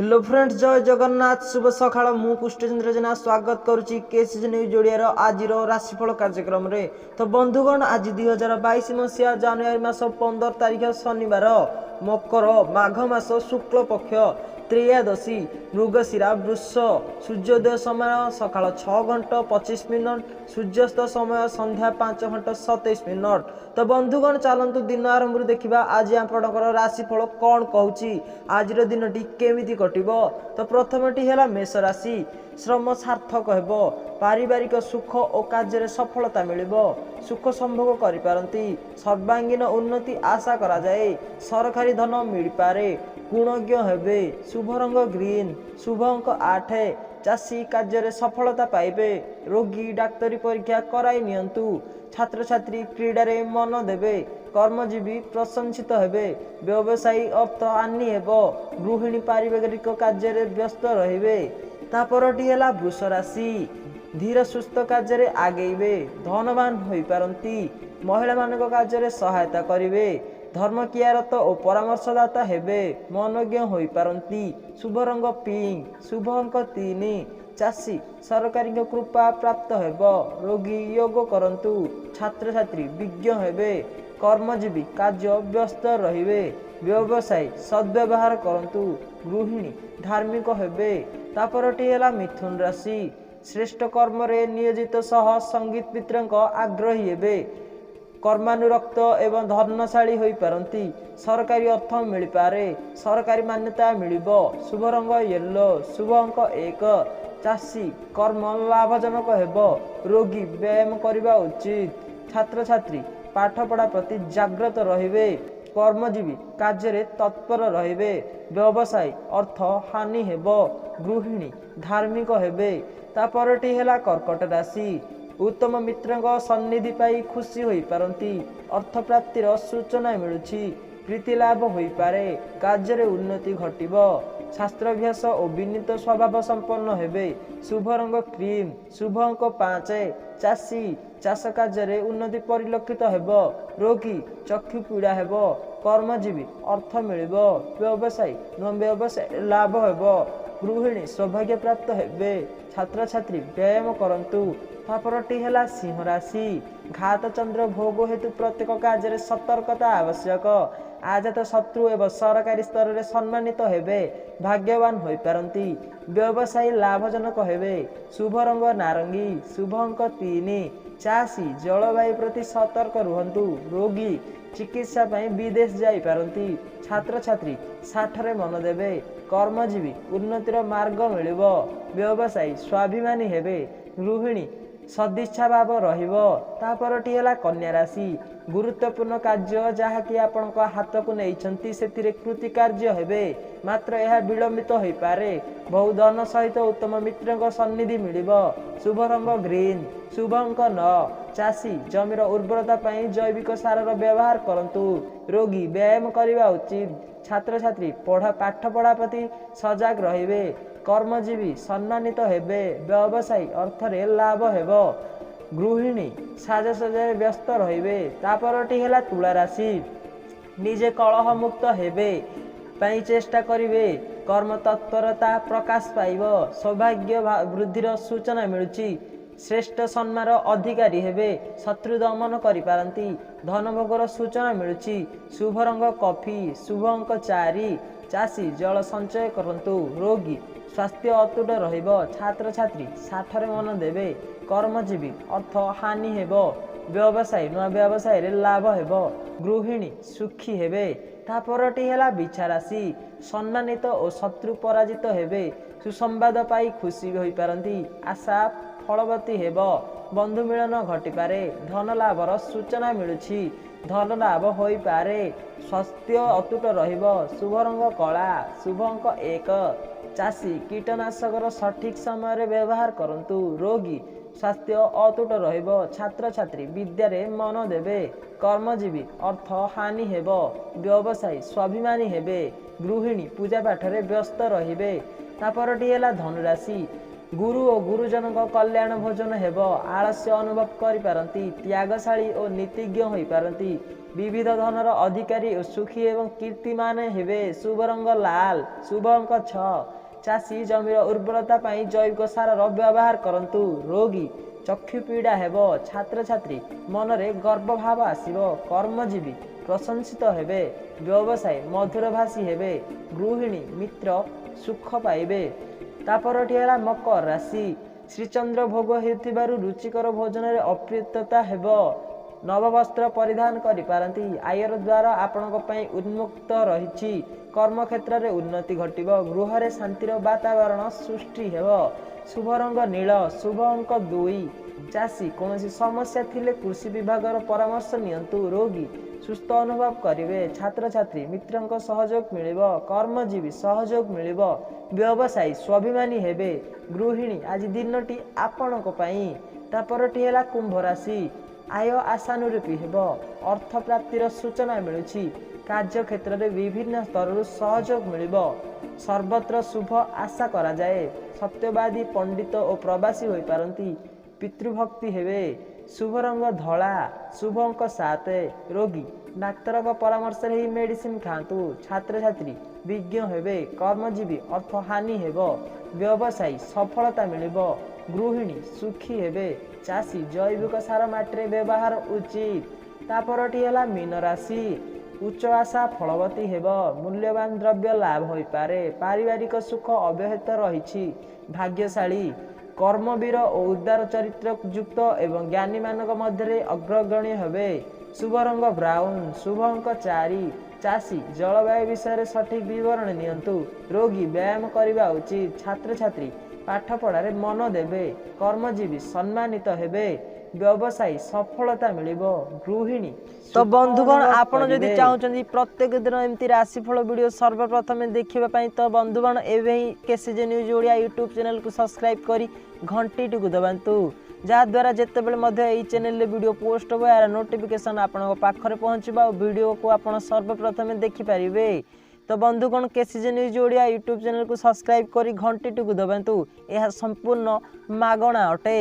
Hello friends, जय जगन्नाथ। शुभ सकाळ। मु पुष्टचंद्र जेना स्वागत करुच्ची केसीज न्यूज ओडियार आज राशिफल कार्यक्रम रे। तो बंधुगण, आज 2022 मसीहा जानुआरी मास 15 तारिख शनिवार, मकर माघ मास शुक्ल पक्ष त्रयोदशी, मृगशिरा वृष। सूर्योदय समय सकाळ 6:25, सूर्यास्त समय संध्या 5:27। तो बंधुगण, चलतु दिन आरंभ देखा आज आपणकर राशिफल कौन कहूँ, आज दिनटी केमिति कटिबो। तो प्रथमटी है मेष राशि। श्रम सार्थक हेबो, पारिवारिक सुख और कार्य सफलता मिलिबो, सुख संभोग करिपारंती, सर्वांगीन उन्नति आशा करा जाए, सरकारी धन मिल पारे, गुणज्ञ हेबे, शुभ रंग ग्रीन, शुभ अंक 8, चाषी कार्य सफलता पाइबे, रोगी डाक्तरी परीक्षा कराई नियंतु, छात्र छात्री क्रीडा रे मन देबे, कर्मजीवी प्रशंसित हेबे, व्यवसायी अर्थ हानि हेबो, गृहिणी पारिवारिक कार्य व्यस्त रहिबे। तापरटी है वृष राशि। धीर सुस्थ कार्य आगेबे, धनवान होई पारंती, महिला मानक कार्य सहायता करिवे, धर्म कियारत और परामर्शदाता हेबे, मनोज्ञ होई पारंती, शुभ रंग पिंक, शुभ अंक 3, चाषी सरकारी कृपा प्राप्त हेबो, रोगी योग करंतु, छात्र छात्री विज्ञ हेबे, कर्मजीवी कार्य व्यस्त रहिबे, व्यवसायी सद्व्यवहार करंतु, गृहिणी धार्मिक हेबे। तापरटी है मिथुन राशि। श्रेष्ठ कर्म रे नियोजित सह संगीत मित्रंक आग्रही हेबे, कर्मानुरक्त एवं धर्मशाली होई पारंती, सरकारी अर्थ मिल पारे, सरकारी मान्यता मिलिबो, शुभ रंग येलो, शुभ अंक 1, चाषी कर्म लाभजनक हेबो, रोगी व्यायाम करने उचित, छात्र छात्री पाठ पढ़ा प्रति जाग्रत रहिबे, कर्मजीवी कार्य तत्पर रहिबे, व्यवसायी अर्थ हानि हेबो, गृहिणी धार्मिक हेबे। तापरटी है कर्कट राशि। उत्तम मित्र सन्निधि पाई खुशी होई पारंती, अर्थ प्राप्तिर सूचना मिलुछि, प्रीति लाभ होई पारे, कार्य उन्नति घटिबो, शास्त्राभ्यास और विनीत स्वभाव संपन्न हेबे, शुभ रंग क्रीम, शुभ अंक 5, चाषी चाष कार्य उन्नति परिलक्षित हेबो, रोगी चक्षु पीड़ा हेबो, कर्मजीवी अर्थ मिलिबो, व्यवसायी व्यवसाय लाभ हेबो, गृहिणी सौभाग्य प्राप्त हेबे, छात्र छात्री व्यायाम करंतु। तापरटी है सिंह राशि। घात चंद्र भोग हेतु प्रत्येक कार्य सतर्कता आवश्यक, आजात शत्रु एवं सरकारी स्तर में सम्मानित हेबे, भाग्यवान होई पारंती, व्यवसायी लाभजनक हेबे, शुभ रंग नारंगी, शुभ अंक 3, चाषी जलवायु प्रति सतर्क रुहंतु, रोगी चिकित्सा पाई विदेश जाई पारंती, छात्र छात्री साठरे मन देबे, कर्मजीवी उन्नतिर मार्ग मिलिबो, व्यवसायी स्वाभिमानी हेबे, गृहिणी सदिच्छा भाव रहिबो। तापरटी है कन्या राशि। गुरुत्वपूर्ण कार्य जहाँकि आपण हाथ को नहीं से कृति कार्य हेबे, मात्र यह विलंबित हो पारे, बहु धन सहित उत्तम मित्र सन्निधि मिलिबो, शुभ रंग ग्रीन, शुभ अंक 9, चाषी जमीर उर्वरता पाई जैविक सार व्यवहार करंतु, रोगी व्यायाम करने उचित, छात्र छात्री पाठ पढ़ा प्रति सजग रहिबे, कर्मजीवी सम्मानित हेबे, व्यवसायी अर्थरे लाभ हेबो, गृहिणी साजसज्जा व्यस्त रहिबे। तापरटी है तुला राशि। निजे कलह मुक्त हेबे पाई चेष्टा करिवे, कर्म तत्परता प्रकाश पाइबो, सौभाग्य वृद्धिर सूचना मिलुछि, श्रेष्ठ सम्मान अधिकारी हेबे, शत्रु दमन करि पारंती, धनभोगर सूचना मिलुछि, शुभ रंग कॉफी, शुभ अंक 4, चाषी जल संचय करंतु, रोगी स्वास्थ्य अतुट रहिबो, छात्र छात्री साठरे मन देबे, कर्मजीवी अर्थ हानि हेबो, व्यवसायी नुआ व्यवसाय रे लाभ हेबो, गृहिणी सुखी हेबे। तापरटी है बिछा राशि। सम्मानित और शत्रु पराजित हेबे, सुसंवाद पाई खुशी होई पारंती, आशा फलवती हेबो, बंधु मिलन घटी पारे, धन लाभर सूचना मिलुछि, धन लाभ होई पारे, स्वास्थ्य अतुट रहिबो, शुभ रंग कला, शुभ अंक 1, चाषी कीटनाशकर सठिक समय व्यवहार करंतु, रोगी स्वास्थ्य अतुट रहिबो, छात्र छात्री विद्यारे मन देबे, कर्मजीवी अर्थ हानि हेबो, व्यवसायी स्वाभिमानी हेबे, गृहिणी पूजा पाठरे व्यस्त रहिबे। तापरटी है धनुराशि। गुरु और गुरुजन कल्याण भोजन हेबो, आलस्य अनुभव करि पारंती, त्यागशाली और नीतिज्ञ होई पारंती, विविध धनर अधिकारी और सुखी एवं कीर्तिमान हेबे। शुभ रंग लाल, शुभ अंक 6। चाषी जमीर उर्वरता पाई जैविक सार व्यवहार करंतु। रोगी चक्षु पीड़ा हेबो। छात्र छात्री मनरे गर्व भाव आसिबो। कर्मजीवी प्रशंसित हेबे। व्यवसायी मधुर भाषी हेबे। गृहिणी मित्र सुख पाइबे। तापरटी है मकर राशि। श्रीचंद्र भोग हेउथिबारु रुचिकर भोजन रे अप्रियता हेबो। नव वस्त्र परिधान करि पारंती। आयर द्वार आपणक पई उन्मुक्त रहिछि। कर्म क्षेत्र रे उन्नति घटिबो। गृह रे शांतिर वातावरण सृष्टि हेबो। शुभ रंग नील, शुभ अंक 2। चाषी कौनसी समस्या थिले कृषि विभागर परामर्श नियंतु। रोगी सुस्थ अनुभव करिवे। छात्र छात्री मित्रंक सहयोग मिलिबो। कर्मजीवी सहयोग मिलिबो। व्यवसायी स्वाभिमानी हेबे। गृहिणी आज दिनटी आपणक पई। तापरटी है कुंभ राशि। आय आशानुरूपी हेबो। अर्थ प्राप्तिर सूचना मिलुछि। कार्य क्षेत्र में विभिन्न स्तर सहयोग मिलिबो। सर्वत्र शुभ आशा करा जाए। सत्यवादी पंडित और प्रवासी होई पारंती। पितृभक्ति हेबे। शुभ रंग धला, शुभ अंक 7। रोगी डाक्तर का परामर्श ही मेडिसिन खातु। छात्र छात्री विज्ञ हेबे। कर्मजीवी अर्थ हानि हेबो। व्यवसायी सफलता मिलिबो। गृहिणी सुखी हेबे। चाषी जैविक सार माटी व्यवहार उचित। तापरटी है मीन राशि। उच्च आशा फलवती हेबो। मूल्यवान द्रव्य लाभ होई पारे। पारिवारिक सुख अव्यहत रहिछि। भाग्यशाली कर्मवीर और उदार चरित्र युक्त एवं ज्ञानी मानक मध्य अग्रगण्य हेबे। शुभ रंग ब्राउन, शुभ अंक 4। चाषी जलवायु विषय सठिक विवरण नियंतु। रोगी व्यायाम करने उचित। छात्र छात्री पाठ पढ़ारे मन देवे। कर्मजीवी सम्मानित हेबे। व्यवसायी सफलता मिलिबो। गृहिणी तो बंधुगण आपण जदि चाहउछन्ती प्रत्येक दिन एमती राशिफल वीडियो सर्वप्रथम देखिबा पई तो बंधुगण एबे ही KCJ news Odia YouTube channel को सब्सक्राइब करी घंटी टिकु दबांतु जहा द्वारा जेतेबेले मध्ये एई चैनल रे वीडियो पोस्ट हो यार नोटिफिकेशन आपन पाखरे पहुंचबा और वीडियो को आपण सर्वप्रथम देखि परिबे। तो बंधुगण KCJ news Odia YouTube channel को सब्सक्राइब करी घंटी टिकु दबांतु। यह संपूर्ण मागणा अटे।